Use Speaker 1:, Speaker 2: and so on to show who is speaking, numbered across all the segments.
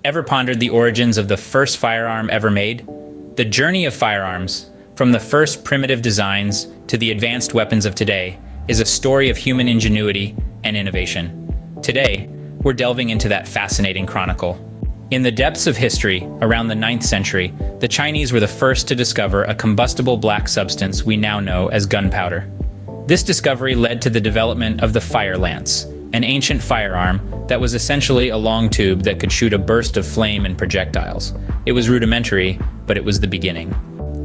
Speaker 1: Ever pondered the origins of the first firearm ever made? The journey of firearms, from the first primitive designs to the advanced weapons of today, is a story of human ingenuity and innovation. Today, we're delving into that fascinating chronicle. In the depths of history, around the 9th century, the Chinese were the first to discover a combustible black substance we now know as gunpowder. This discovery led to the development of the fire lance, an ancient firearm that was essentially a long tube that could shoot a burst of flame and projectiles. It was rudimentary, but it was the beginning.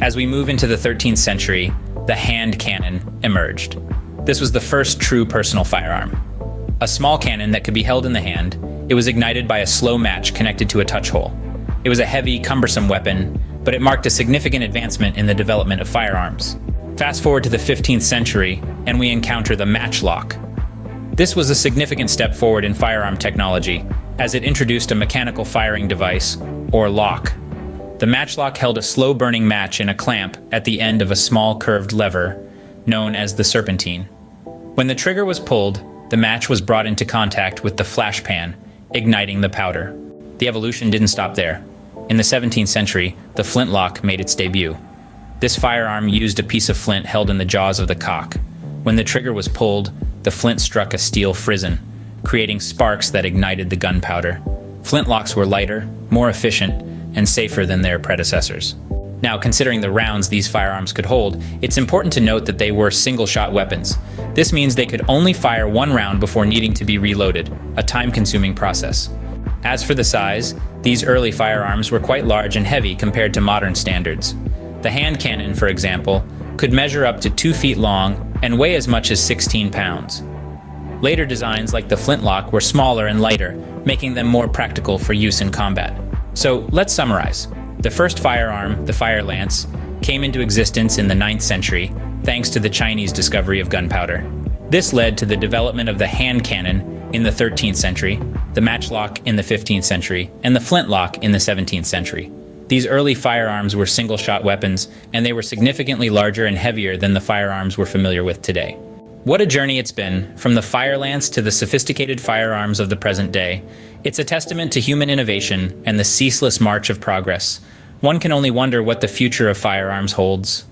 Speaker 1: As we move into the 13th century, the hand cannon emerged. This was the first true personal firearm. A small cannon that could be held in the hand, it was ignited by a slow match connected to a touch hole. It was a heavy, cumbersome weapon, but it marked a significant advancement in the development of firearms. Fast forward to the 15th century, and we encounter the matchlock. This was a significant step forward in firearm technology, as it introduced a mechanical firing device, or lock. The matchlock held a slow-burning match in a clamp at the end of a small curved lever, known as the serpentine. When the trigger was pulled, the match was brought into contact with the flash pan, igniting the powder. The evolution didn't stop there. In the 17th century, the flintlock made its debut. This firearm used a piece of flint held in the jaws of the cock. When the trigger was pulled, the flint struck a steel frizzen, creating sparks that ignited the gunpowder. Flintlocks were lighter, more efficient, and safer than their predecessors. Now, considering the rounds these firearms could hold, it's important to note that they were single-shot weapons. This means they could only fire one round before needing to be reloaded, a time-consuming process. As for the size, these early firearms were quite large and heavy compared to modern standards. The hand cannon, for example, could measure up to 2 feet long and weigh as much as 16 pounds. Later designs like the flintlock were smaller and lighter, making them more practical for use in combat. So let's summarize. The first firearm, the fire lance, came into existence in the 9th century thanks to the Chinese discovery of gunpowder. This led to the development of the hand cannon in the 13th century, the matchlock in the 15th century, and the flintlock in the 17th century. These early firearms were single-shot weapons, and they were significantly larger and heavier than the firearms we're familiar with today. What a journey it's been, from the fire lance to the sophisticated firearms of the present day. It's a testament to human innovation and the ceaseless march of progress. One can only wonder what the future of firearms holds.